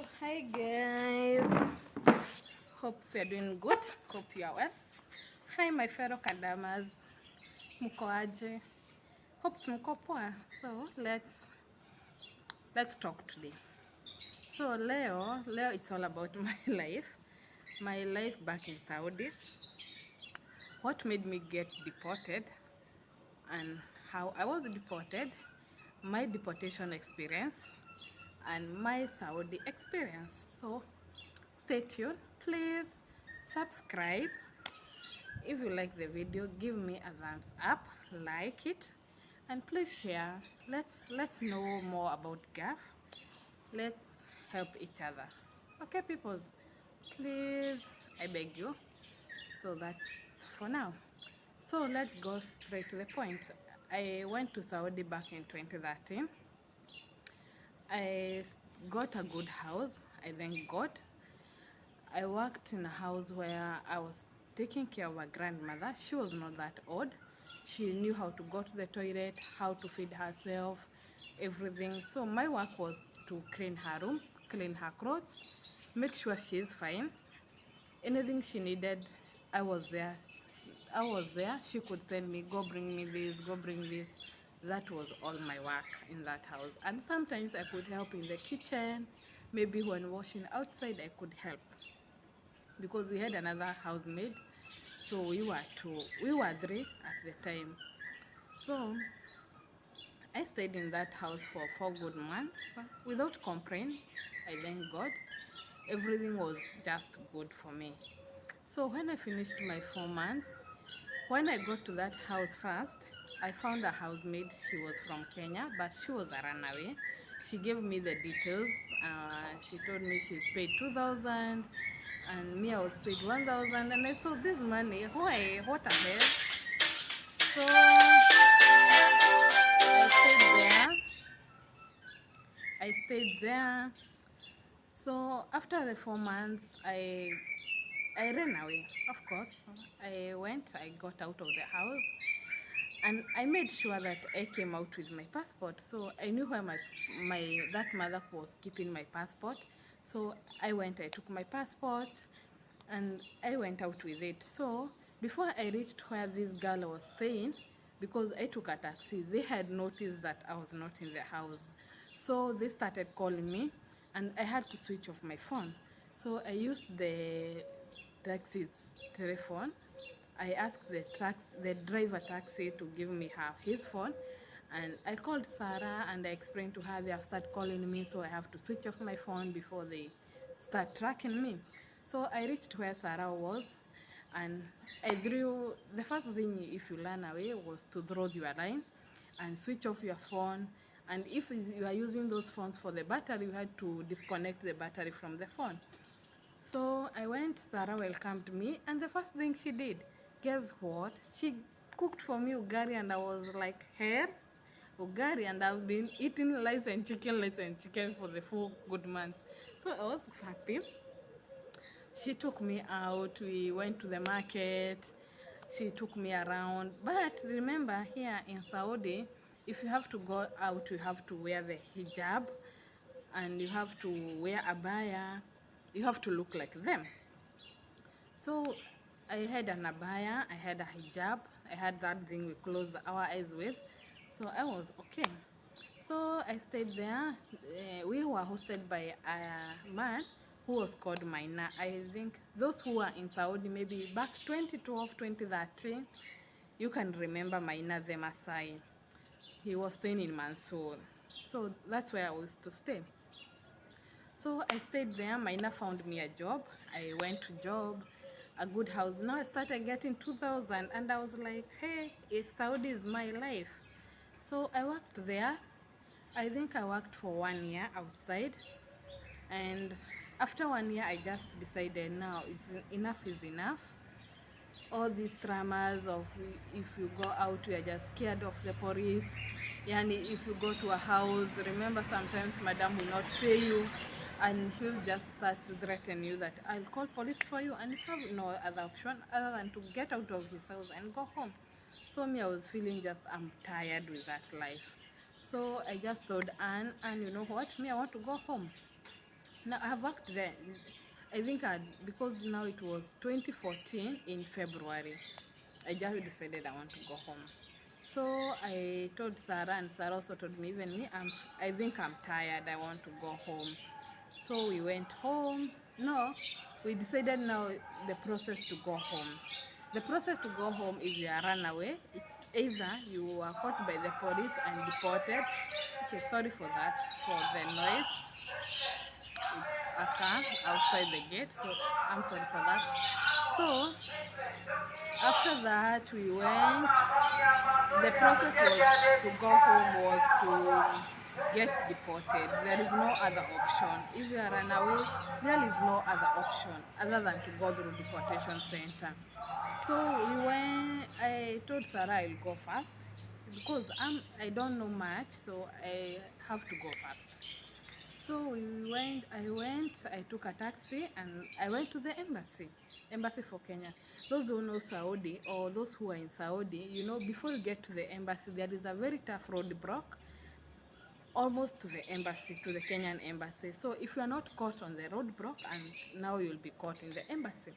Hi guys, hope you're doing good, hope you are well. Hi my fellow kadamas, mko aje? Hope mko poa. So let's talk today. So leo it's all about my life back in Saudi, what made me get deported and how I was deported, my deportation experience and my Saudi experience. So stay tuned, please subscribe. If you like the video, give me a thumbs up, like it, and please share. Let's know more about GAF. Let's help each other. Okay, peoples, please, I beg you. So that's for now. So let's go straight to the point. I went to Saudi back in 2013. I got a good house. I thank God. I worked in a house where I was taking care of a grandmother. She was not that old. She knew how to go to the toilet, how to feed herself, everything. So my work was to clean her room, clean her clothes, make sure she's fine. Anything she needed, I was there. She could send me, go bring me this, go bring this. That was all my work in that house. And sometimes I could help in the kitchen. Maybe when washing outside, I could help because we had another housemaid, so we were three at the time. So I stayed in that house for 4 good months without complaint. I thank God, everything was just good for me. So when I finished my 4 months, when I got to that house first, I found a housemaid. She was from Kenya, but she was a runaway. She gave me the details. She told me she's paid 2,000 and me I was paid 1,000, and I saw this money. Why? What a hell? So I stayed there. So after the 4 months, I ran away. Of course, I got out of the house, and I made sure that I came out with my passport. So I knew where that mother was keeping my passport. So I took my passport, and I went out with it. So before I reached where this girl was staying, because I took a taxi, they had noticed that I was not in the house. So they started calling me, and I had to switch off my phone. So I used the taxi's telephone. I asked the driver taxi to give me his phone, and I called Sarah and I explained to her they have started calling me, so I have to switch off my phone before they start tracking me. So I reached where Sarah was, and the first thing if you learn away was to draw your line and switch off your phone. And if you are using those phones for the battery, you had to disconnect the battery from the phone. So I went, Sarah welcomed me, and the first thing she did, guess what? She cooked for me ugari, and I was like, hey, ugari, and I've been eating rice and chicken for the 4 good months. So I was happy. She took me out, we went to the market, she took me around. But remember, here in Saudi, if you have to go out, you have to wear the hijab, and you have to wear a abaya, you have to look like them. So I had an abaya, I had a hijab, I had that thing we close our eyes with. So I was okay. So I stayed there. We were hosted by a man who was called Maina. I think those who were in Saudi maybe back 2012, 2013, you can remember Maina the Masai. He was staying in Mansour. So that's where I was to stay. So I stayed there. Maina found me a job. I went to job, a good house. Now I started getting 2,000, and I was like, hey, Saudi is my life. So I worked there. I think I worked for 1 year outside, and after 1 year, I just decided now enough is enough. All these dramas of if you go out, you are just scared of the police. Yani, if you go to a house, remember sometimes madam will not pay you, and he'll just start to threaten you that I'll call police for you, and you have no other option other than to get out of his house and go home. So me, I was feeling just I'm tired with that life. So I just told Anne, and you know what, me, I want to go home. Now I've worked there. I think because now it was 2014 in February. I just decided I want to go home. So I told Sarah, and Sarah also told me, even me, I think I'm tired. I want to go home. So we went home. No, we decided now the process to go home. The process to go home is you run away. It's either you are caught by the police and deported. Okay, sorry for that, for the noise. It's a car outside the gate, so I'm sorry for that. So after that, we went. The process was to go home was to get deported. There is no other option. If you are run away, there is no other option other than to go through deportation center. So we went. I told Sarah I'll go first because I don't know much, so I have to go first. So I took a taxi and I went to the embassy for Kenya. Those who know Saudi or those who are in Saudi, you know, before you get to the embassy, there is a very tough road block almost to the embassy, to the Kenyan embassy. So if you are not caught on the roadblock, and now you'll be caught in the embassy.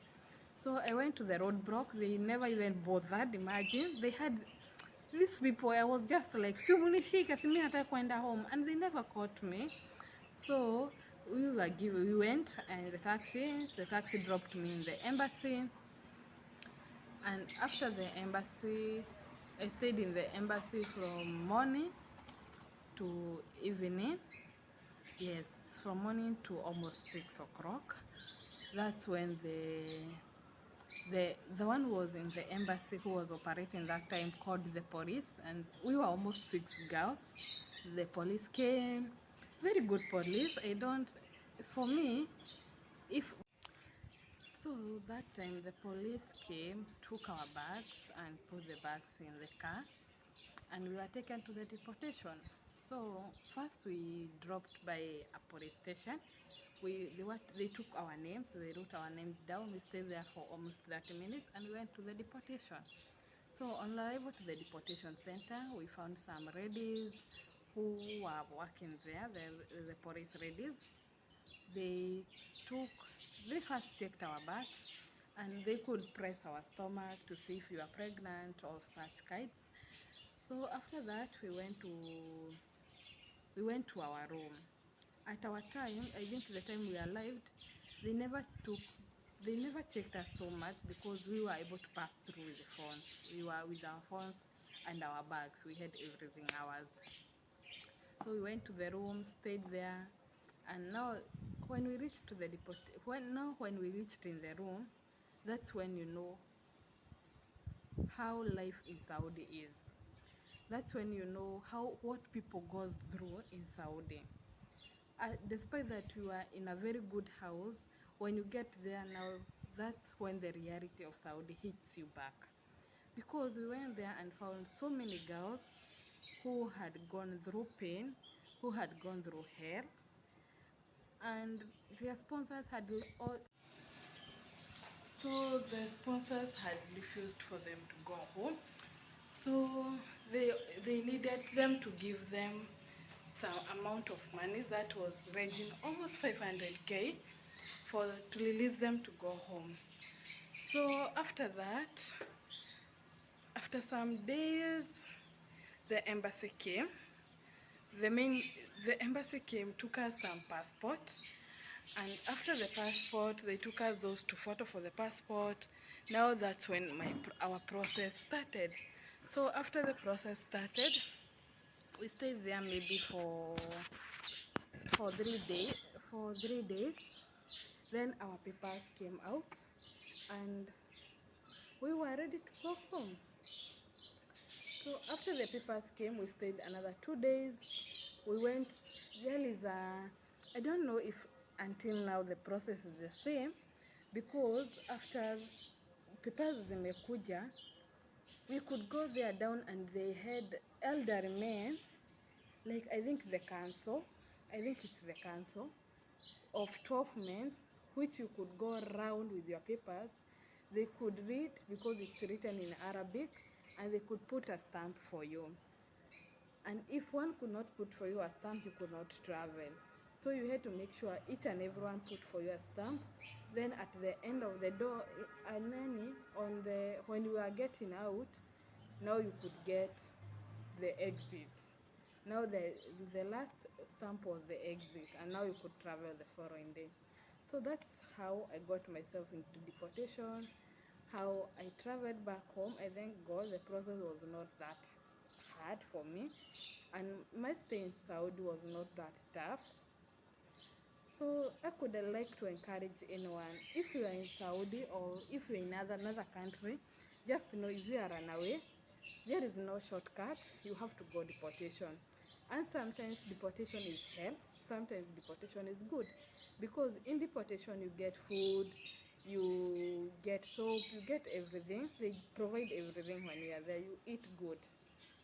So I went to the roadblock. They never even bothered. Imagine they had these people. I was just like, simunishike, simi nataka kwenda home, and they never caught me. So we went, and the taxi dropped me in the embassy. And after the embassy, I stayed in the embassy from morning to evening. Yes, from morning to almost 6 o'clock. That's when the one who was in the embassy who was operating that time called the police, and we were almost 6 girls. The police came, very good police. I don't, for me, if so that time the police came, took our bags and put the bags in the car, and we were taken to the deportation. So first we dropped by a police station. They took our names, they wrote our names down. We stayed there for almost 30 minutes and we went to the deportation. So on arrival to the deportation center, we found some ladies who were working there, the police ladies. They took, they first checked our bags and they could press our stomach to see if we were pregnant or such kinds. So after that, we went to our room. At our time, I think the time we arrived, they never took, they never checked us so much because we were able to pass through with the phones. We were with our phones and our bags. We had everything ours. So we went to the room, stayed there, and now when we reached to the depot, when we reached in the room, that's when you know how life in Saudi is. That's when you know what people goes through in Saudi. Despite that we were in a very good house, when you get there now, that's when the reality of Saudi hits you back. Because we went there and found so many girls who had gone through pain, who had gone through hell, and their sponsors had all, so the sponsors had refused for them to go home. So they needed them to give them some amount of money that was ranging almost 500k for to release them to go home. So after that, after some days, the embassy came. The main the embassy came, took us some passport, and after the passport, they took us those two photos for the passport. Now that's when our process started. So after the process started, we stayed there maybe for 3 days. For 3 days, then our papers came out, and we were ready to go home. So after the papers came, we stayed another 2 days. We went. There is a, I don't know if until now the process is the same, because after papers zimekuja, we could go there down and they had elderly men, like I think it's the council of 12 men, which you could go around with your papers. They could read because it's written in Arabic, and they could put a stamp for you. And if one could not put for you a stamp, you could not travel. So you had to make sure each and everyone put for your stamp. Then at the end of the door, when you are getting out, now you could get the exit. Now the last stamp was the exit, and now you could travel the following day. So that's how I got myself into deportation, how I traveled back home. I thank God the process was not that hard for me, and my stay in Saudi was not that tough. So I could like to encourage anyone, if you are in Saudi or if you're in another country, just know if you are run away, there is no shortcut. You have to go deportation. And sometimes deportation is hell, sometimes deportation is good. Because in deportation you get food, you get soap, you get everything. They provide everything when you are there. You eat good.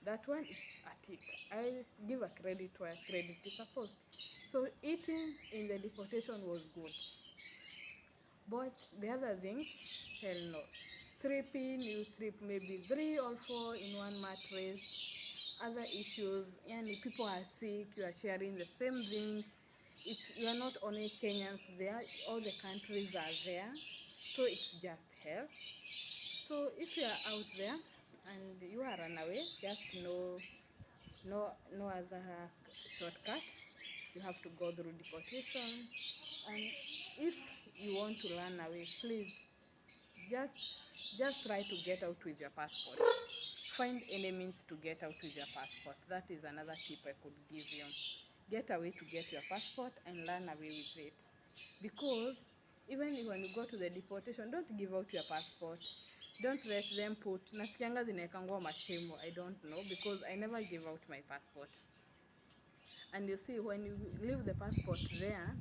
That one is a tick. I give a credit where credit is supposed. So eating in the deportation was good. But the other thing, hell no. Sleeping, you sleep maybe 3 or 4 in one mattress. Other issues, and people are sick, you are sharing the same things. You are not only Kenyans there, all the countries are there. So it's just hell. So if you are out there and you are run away, just know no other shortcut. You have to go through deportation. And if you want to run away, please just try to get out with your passport. Find any means to get out with your passport. That is another tip I could give you. Get away to get your passport and run away with it. Because even when you go to the deportation, don't give out your passport. Don't let them put, nasikianga zinaekangwa mashimo, I don't know, because I never gave out my passport. And you see, when you leave the passport there,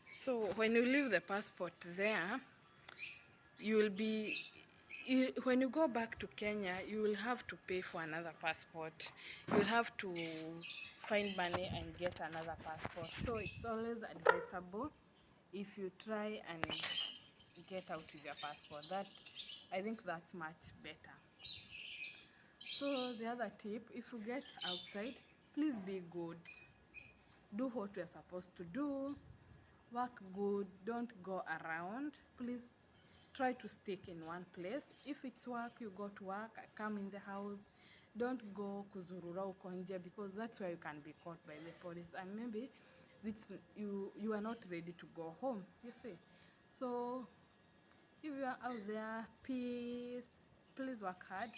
so when you leave the passport there, you will be, when you go back to Kenya, you will have to pay for another passport. You will have to find money and get another passport. So it's always advisable if you try and get out with your passport. I think that's much better. So the other tip, if you get outside, please be good. Do what you're supposed to do. Work good. Don't go around. Please try to stick in one place. If it's work, you go to work. Come in the house. Don't go kuzurura uko nje, because that's where you can be caught by the police, and maybe you are not ready to go home, you see. So if you are out there, please work hard.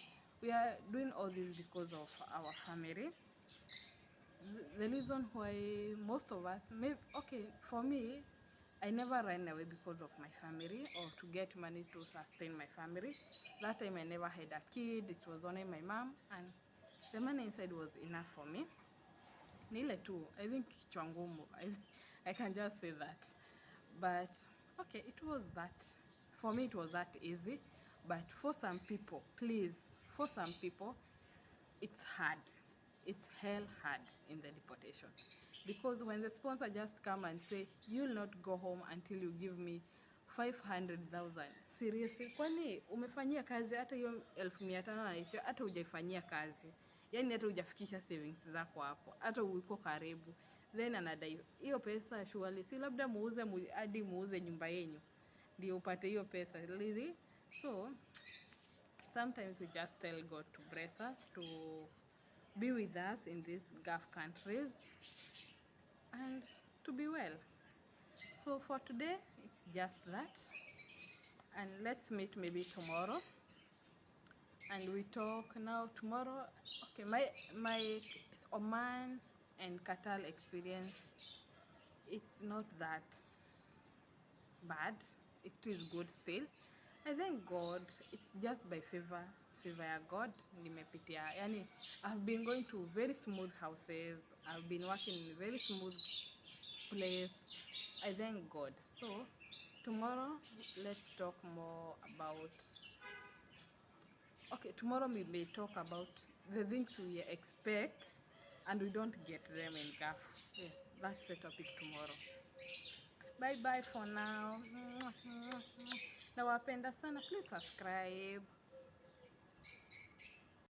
We are doing all this because of our family. The reason why most of us, for me, I never ran away because of my family or to get money to sustain my family. That time I never had a kid. It was only my mom, and the money inside was enough for me. Nile tu, I think kichwa ngumu. I can just say that. But okay, it was that. For me, it was that easy. But for some people, please, for some people, it's hard. It's hell hard in the deportation. Because when the sponsor just come and say, you'll not go home until you give me 500,000. Seriously, kwani umefanyia kazi hata hiyo 1500 naisha, hata hujaifanyia kazi. Yani hata hujafikisha savings zako hapo, hata uko karibu. Then anadai hiyo pesa surely, si labda hadi muuze nyumba yenu ndio upate hiyo pesa. Really? So sometimes we just tell God to bless us, to be with us in these Gulf countries, and to be well. So for today, it's just that. And let's meet maybe tomorrow. And we talk now tomorrow. Okay, my Oman and Qatar experience, it's not that bad. It is good still. I thank God. It's just by favor ya God nimepitia. Yani, I've been going to very smooth houses. I've been working in a very smooth place. I thank God. So tomorrow, let's talk more about, okay, tomorrow we may talk about the things we expect and we don't get them in Gulf. Yes, that's the topic tomorrow. Bye bye for now. Nawapenda sana. Please subscribe.